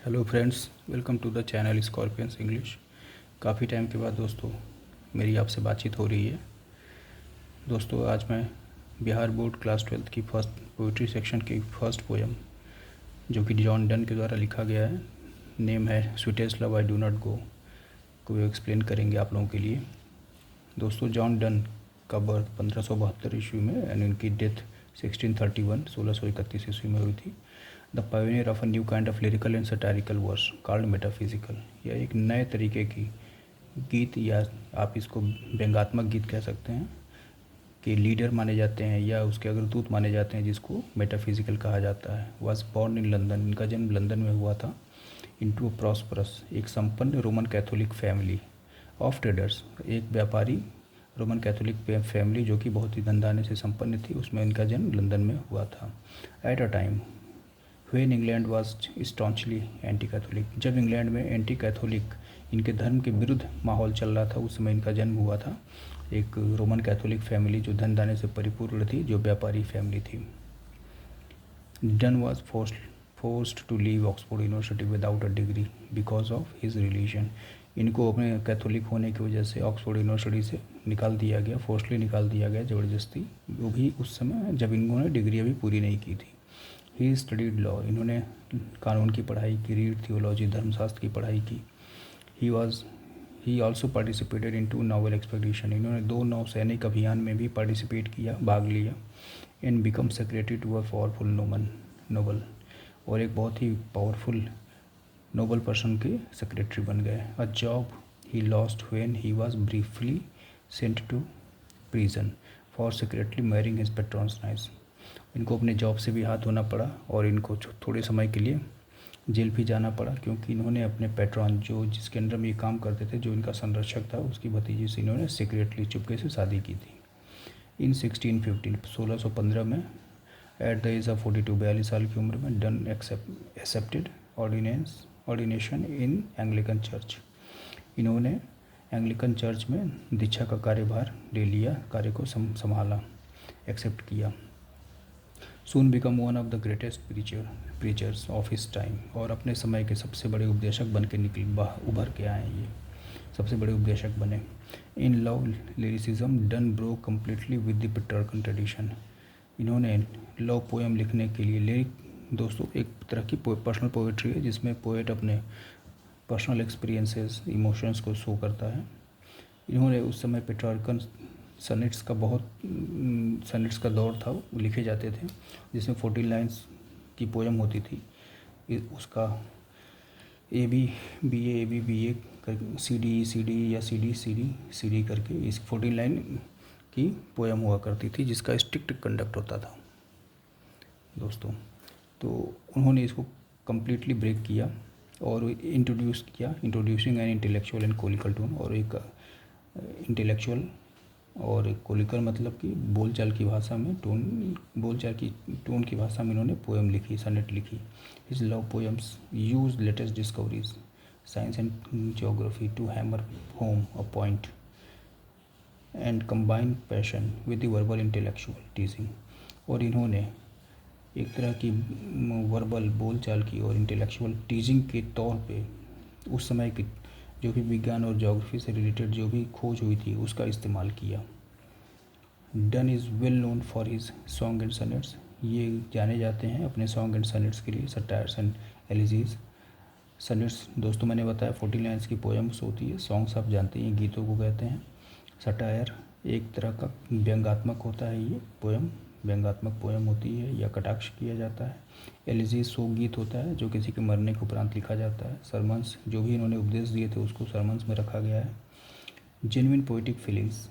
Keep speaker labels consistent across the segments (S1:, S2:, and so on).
S1: Hello friends, welcome to the channel scorpions English. काफ़ी time के बाद दोस्तों मेरी आपसे बातचीत हो रही है। दोस्तों आज मैं बिहार बोर्ड क्लास 12th की फर्स्ट पोइट्री सेक्शन की फर्स्ट पोएम जो कि जॉन डन के द्वारा लिखा गया है, नेम है sweetest love I do not गो, को एक्सप्लेन करेंगे आप लोगों के लिए। दोस्तों जॉन डन का बर्थ 1572 ईस्वी में एंड उनकी डेथ 1631 ईस्वी में हुई थी। The pioneer of a new kind of lyrical and satirical verse called metaphysical. यह एक नए तरीके की गीत या आप इसको व्यंग्यात्मक गीत कह सकते हैं कि लीडर माने जाते हैं या उसके अग्रदूत माने जाते हैं, जिसको मेटाफिजिकल कहा जाता है। वॉज बॉर्न इन लंदन, इनका जन्म लंदन में हुआ था। इनटू अ प्रॉस्परस, एक संपन्न Roman Catholic family of traders, एक व्यापारी रोमन कैथोलिक फैमिली जो कि बहुत ही धनधान्य से संपन्न थी, उसमें इनका जन्म लंदन में हुआ था। At a time when England was staunchly anti Catholic, जब इंग्लैंड में एंटी कैथोलिक इनके धर्म के विरुद्ध माहौल चल रहा था, उस समय इनका जन्म हुआ था। एक रोमन कैथोलिक फैमिली जो धन दाने से परिपूर्ण थी, जो व्यापारी फैमिली थी। Donne was forced to leave Oxford University without a degree because of his religion. इनको अपने कैथोलिक होने की वजह से ऑक्सफोर्ड यूनिवर्सिटी से निकाल दिया गया, फोर्सली निकाल दिया गया, ज़बरदस्ती, वो भी उस समय जब इन्होंने डिग्री अभी पूरी नहीं की थी। ही स्टडीड लॉ, इन्होंने कानून की पढ़ाई की, रीड थियोलॉजी धर्मशास्त्र की पढ़ाई की। He also participated in 2 novel expedition, इन्होंने 2 नौसैनिक अभियान में भी पार्टिसिपेट किया, भाग लिया। And become secretary to a powerful noble, और एक बहुत ही पावरफुल नोबल पर्सन के सेक्रेटरी बन गए। A job he lost when he was briefly sent to prison for secretly marrying his patron's niece. इनको अपने जॉब से भी हाथ धोना पड़ा और इनको थोड़े समय के लिए जेल भी जाना पड़ा, क्योंकि इन्होंने अपने पैट्रॉन जो जिसके अंडर में ये काम करते थे, जो इनका संरक्षक था, उसकी भतीजी से इन्होंने सीक्रेटली चुपके से शादी की थी। इन 1615 में एट द एज ऑफ 42, 42 साल की उम्र में, डन एक्सेप्टेड ऑर्डिनेशन इन एंग्लिकन चर्च। इन्होंने एंग्लिकन चर्च में दीक्षा का कार्यभार ले लिया, कार्य को संभाला, एक्सेप्ट किया। Soon become one of the greatest preachers of his time, और अपने समय के सबसे बड़े उपदेशक बन के उभर के आए, ये सबसे बड़े उपदेशक बने। In love lyricism done broke completely with the Petrarchan tradition. इन्होंने लव पोएम लिखने के लिए, लिरिक दोस्तों एक तरह की पर्सनल पोएट्री है जिसमें पोएट अपने पर्सनल एक्सपीरियंसेस, इमोशंस को शो करता है। इन्होंने उस समय पेट्रार्कन सनेट्स का दौर था, वो लिखे जाते थे, जिसमें 14 लाइन्स की पोएम होती थी। उसका ए कर सी डी या सी डी करके इस 14 लाइन की पोएम हुआ करती थी, जिसका स्ट्रिक्ट कंडक्ट होता था दोस्तों। तो उन्होंने इसको कम्प्लीटली ब्रेक किया और introducing an intellectual and colloquial tone, और एक इंटेलेक्चुअल और कोलिकल मतलब कि बोलचाल की भाषा में बोलचाल की टोन की भाषा में इन्होंने पोएम लिखी, सनेट लिखी। His love poems use latest discoveries, science and geography to hammer home a point and combine passion with the verbal intellectual teasing. और इन्होंने एक तरह की वर्बल बोलचाल की और इंटेलेक्चुअल टीजिंग के तौर पे उस समय की जो भी विज्ञान और ज्योग्राफी से रिलेटेड जो भी खोज हुई थी, उसका इस्तेमाल किया। Donne is well known for his song and sonnets, ये जाने जाते हैं अपने सॉन्ग एंड सनेट्स के लिए, सटायर्स एंड एलिजीज। सनेट्स दोस्तों मैंने बताया 14 लाइन्स की पोएम्स होती है, सॉन्ग्स आप जानते हैं गीतों को कहते हैं। सटायर एक तरह का व्यंग्यात्मक होता है, ये पोएम व्यंग्यात्मक पोएम होती है या कटाक्ष किया जाता है। एलिजीज शोक गीत होता है जो किसी के मरने के उपरांत लिखा जाता है। सरमन्स जो भी इन्होंने उपदेश दिए थे उसको सरमन्स में रखा गया है। Genuine poetic feelings,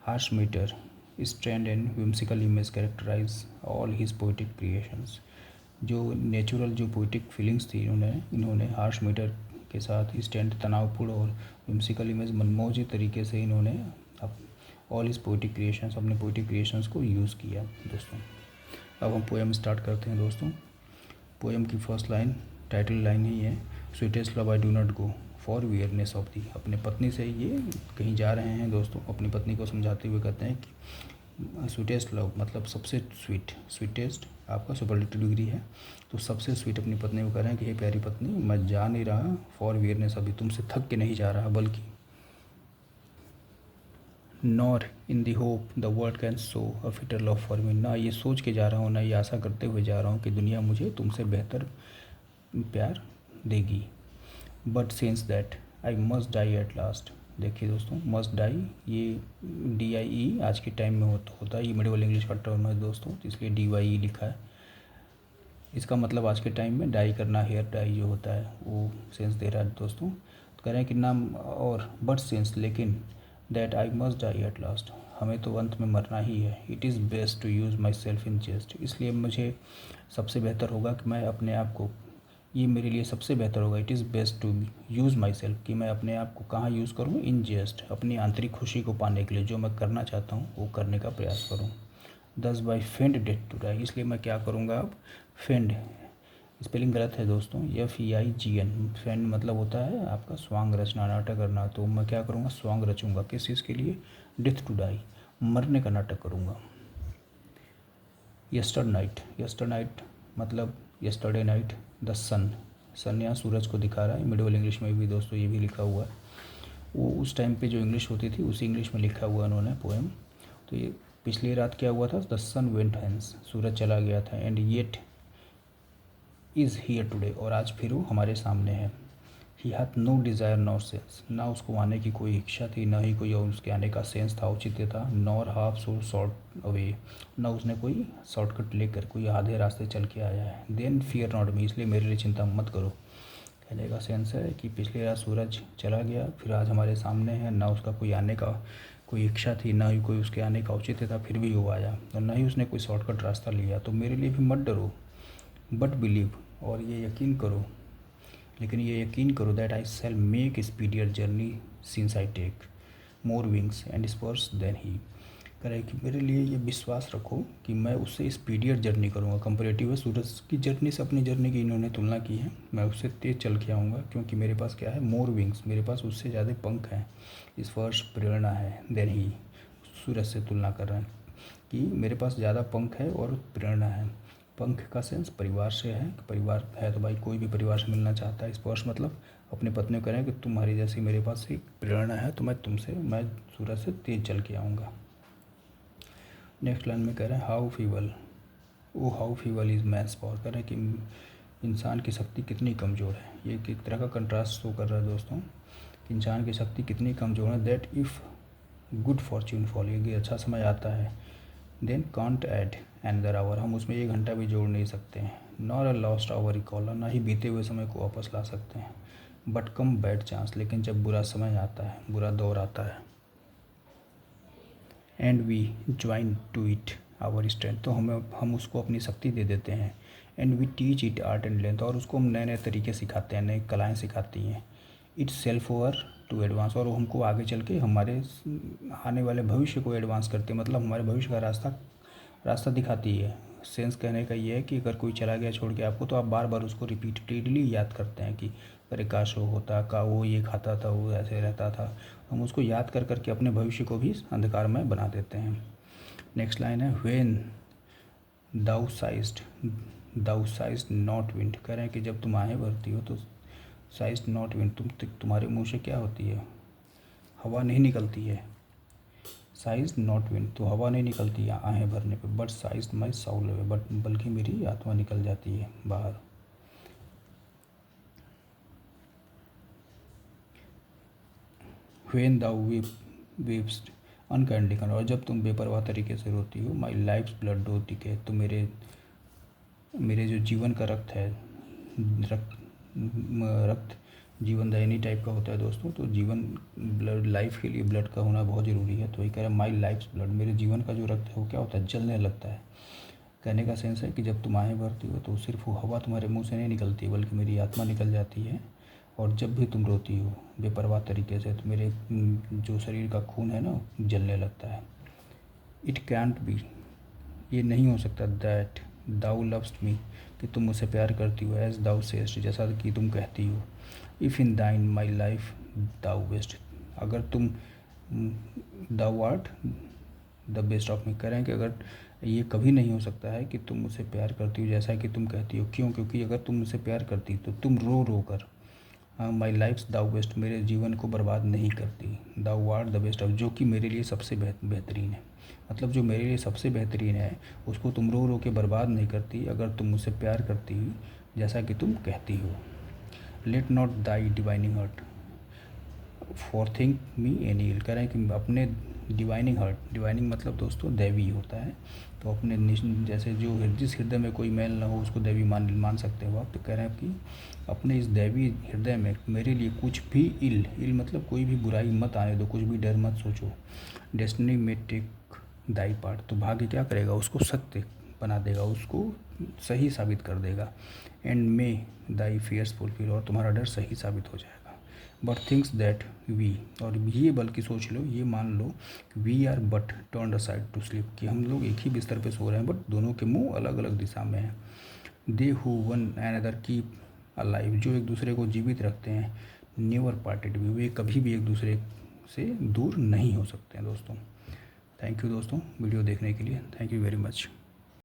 S1: harsh meter, strand and whimsical image characterize all his poetic creations. जो नेचुरल जो पोइटिक फीलिंग्स थी इन्होंने हार्श मीटर के साथ स्टैंड तनावपूर्ण और whimsical इमेज मनमौजी तरीके से इन्होंने ऑल हिज पोइटिक क्रिएशंस, अपने पोइटिक क्रिएशंस को यूज़ किया दोस्तों। अब हम पोएम स्टार्ट करते हैं दोस्तों। पोएम की फर्स्ट लाइन, टाइटल लाइन ही है, sweetest love I do not go for weariness of thee. अपने पत्नी से ये कहीं जा रहे हैं दोस्तों, अपनी पत्नी को समझाते हुए कहते हैं कि स्वीटेस्ट लव मतलब सबसे स्वीटेस्ट आपका सुपरलेटिव डिग्री है। तो सबसे स्वीट अपनी पत्नी को कह रहे हैं कि हे प्यारी पत्नी, मैं जा नहीं रहा फॉर वियरनेस, अभी तुमसे थक के नहीं जा रहा, बल्कि nor in the hope the world can show a fitter love for me, ना ये सोच के जा रहा हूँ, ना ये आशा करते हुए जा रहा हूँ कि दुनिया मुझे तुमसे बेहतर प्यार देगी। But since that I must die at last. देखिए दोस्तों, मस्ट डाई, ये DIE आज के टाइम में होता है, ये मिडिवल इंग्लिश का टर्म है दोस्तों, तो इसलिए DYE लिखा है। इसका मतलब आज के टाइम में डाई करना, हेयर डाई जो होता है वो सेंस दे रहा है दोस्तों। तो कह रहे हैं कि नाम और बट सेंस, लेकिन that I must die at last, हमें तो अंत में मरना ही है। It is best to use myself in jest, इसलिए मुझे सबसे बेहतर होगा कि मैं अपने आप को, ये मेरे लिए सबसे बेहतर होगा, it is best to use myself, कि मैं अपने आप को कहाँ यूज़ करूँ, इन जेस्ट, अपनी आंतरिक खुशी को पाने के लिए, जो मैं करना चाहता हूँ वो करने का प्रयास करूँ। Thus by feigned death to die, इसलिए मैं क्या करूँगा अब, फेंड, स्पेलिंग गलत है दोस्तों, FEIGN, फेंड मतलब होता है आपका स्वांग रचना, नाटक करना। तो मैं क्या करूँगा, स्वांग रचूँगा, किस चीज़ के लिए, डेथ टू डाई, मरने का नाटक करूँगा। यस्टर नाइट मतलब यस्टरडे नाइट, द सन, सन यहाँ सूरज को दिखा रहा है, मिडिवल इंग्लिश में भी दोस्तों ये भी लिखा हुआ है, वो उस टाइम पे जो इंग्लिश होती थी उसी इंग्लिश में लिखा हुआ उन्होंने पोएम। तो ये पिछली रात क्या हुआ था, द सन वेंट हेंस, सूरज चला गया था, and yet is here today, और आज फिर वो हमारे सामने है। He hath no desire nor sense, ना उसको आने की कोई इच्छा थी, ना ही कोई और उसके आने का सेंस था, औचित्य था। Nor half so short away, ना उसने कोई शॉर्टकट लेकर कोई आधे रास्ते चल के आया है। देन फियर नॉट मी, इसलिए मेरे लिए चिंता मत करो। कहने का सेंस है कि पिछली रात सूरज चला गया, फिर आज हमारे सामने है, ना उसका कोई आने का कोई इच्छा थी, ना ही कोई उसके आने का औचित्य था, फिर भी वो आया, और ना ही उसने कोई शॉर्टकट रास्ता लिया। तो मेरे लिए भी मत डरो, बट बिलीव, और ये यकीन करो, लेकिन ये यकीन करो, that I shall make speedier journey since I take more wings and spurs than he. करे कि मेरे लिए ये विश्वास रखो कि मैं उससे स्पीडियर जर्नी करूँगा, कंपेरेटिव है सूरज की जर्नी से अपनी जर्नी की इन्होंने तुलना की है, मैं उससे तेज़ चल के आऊँगा, क्योंकि मेरे पास क्या है, मोर विंग्स, मेरे पास उससे ज़्यादा पंख हैं, स्पर्श प्रेरणा है, देन ही, सूरज से तुलना कर रहे हैं कि मेरे पास ज़्यादा पंख है और प्रेरणा है। पंख का सेंस परिवार से है, परिवार है तो भाई कोई भी परिवार से मिलना चाहता है। स्पर्श मतलब अपने पत्नी को कह रहे हैं कि तुम्हारी जैसी मेरे पास एक प्रेरणा है, तो मैं सूरज से तेज़ चल के आऊँगा। नेक्स्ट लाइन में कह रहे हैं how feeble, O how feeble is man's power, कह रहे हैं कि इंसान की शक्ति कितनी कमज़ोर है। ये एक तरह का कंट्रास्ट शो कर रहा है दोस्तों कि इंसान की शक्ति कितनी कमज़ोर है। That if good fortune fall, ये अच्छा समय आता है, then can't add another hour, हम उसमें 1 घंटा भी जोड़ नहीं सकते हैं। Nor a lost hour recall, ना ही बीते हुए समय को वापस ला सकते हैं। बट कम बैड चांस, लेकिन जब बुरा समय आता है, बुरा दौर आता है, and we join to it our strength, तो हम उसको अपनी शक्ति दे देते हैं। And we teach it art and length, और उसको हम नए नए तरीके सिखाते हैं, नई कलाएँ सिखाती हैं। Itself over to advance, और वो हमको आगे चल के हमारे आने वाले भविष्य को एडवांस करते हैं, मतलब हमारे भविष्य का रास्ता दिखाती है। सेंस कहने का ये है कि अगर कोई चला गया छोड़ के आपको, तो आप बार बार उसको रिपीटेडली याद करते हैं कि अरे काश वो होता, का वो ये खाता था, वो ऐसे रहता था। हम उसको याद कर करके अपने भविष्य को भी अंधकारमय बना देते हैं। नेक्स्ट लाइन है when thou sigh'st not wind, कह रहे हैं कि जब तुम आहें भरती हो तो साइज्ड नॉट विंड, तुम्हारे मुंह से क्या होती है, हवा नहीं निकलती है। साइज नॉट विंड, तो हवा नहीं निकलती है आहें भरने पे, बट साइज माई साउल है, बट बल्कि मेरी आत्मा निकल जाती है बाहर। व्हेन दाउ वीप्स अनकाइंडली, और जब तुम बेपरवाह तरीके से रोती हो, माई लाइफ्स ब्लड डो टिके, तो मेरे जो जीवन का रक्त है, रक्त जीवनदायिनी टाइप का होता है दोस्तों, तो जीवन ब्लड लाइफ के लिए ब्लड का होना बहुत ज़रूरी है। तो ये कह रहा है माई लाइफ्स ब्लड, मेरे जीवन का जो रक्त है वो क्या होता है, जलने लगता है। कहने का सेंस है कि जब तुम आहें भरती हो तो सिर्फ वो हवा तुम्हारे मुंह से नहीं निकलती, बल्कि मेरी आत्मा निकल जाती है। और जब भी तुम रोती हो बेपरवाह तरीके से, तो मेरे जो शरीर का खून है ना जलने लगता है। इट कैंट बी, ये नहीं हो सकता, दैट दाउ लव्स मी, कि तुम मुझसे प्यार करती हो, एज दाउ सेस्ट, जैसा कि तुम कहती हो। इफ़ इन दाइन माई लाइफ दाउ बेस्ट, अगर तुम thou art the best of me, करें कि अगर ये कभी नहीं हो सकता है कि तुम मुझसे प्यार करती हो जैसा कि तुम कहती हो। क्यों? क्योंकि अगर तुम मुझसे प्यार करती तो तुम रो रो कर माई लाइफ्स दाउ बेस्ट, मेरे जीवन को बर्बाद नहीं करती। Thou art the best of, जो कि मेरे लिए सबसे बेहतरीन है। मतलब जो मेरे लिए सबसे बेहतरीन है उसको तुम रो रो के बर्बाद नहीं करती अगर तुम मुझसे प्यार करती जैसा कि तुम कहती हो। Let not thy divining heart forethink me any, कह रहे हैं कि अपने डिवाइनिंग हर्ट, डिवाइनिंग मतलब दोस्तों दैवी होता है। तो अपने जैसे जो जिस हृदय में कोई मैल ना हो उसको दैवी मान सकते हो आप। तो कह रहे हैं कि अपने इस दैवी हृदय में मेरे लिए कुछ भी इल मतलब कोई भी बुराई मत आने दो, कुछ भी डर मत सोचो। डेस्टिनी में टेक दाई पार्ट, तो भाग्य क्या करेगा, उसको सत्य बना देगा, उसको सही साबित कर देगा। And may thy fears fulfil, और तुम्हारा डर सही साबित हो जाएगा। बट थिंक्स दैट वी, और ये बल्कि सोच लो, ये मान लो we are but turn aside to sleep, कि हम लोग एक ही बिस्तर पे सो रहे हैं बट दोनों के मुंह अलग अलग दिशा में हैं। They who one another keep alive, जो एक दूसरे को जीवित रखते हैं। नेवर पार्टेड भी, वे कभी भी एक दूसरे से दूर नहीं हो सकते हैं दोस्तों। थैंक यू दोस्तों वीडियो देखने के लिए, थैंक यू वेरी मच।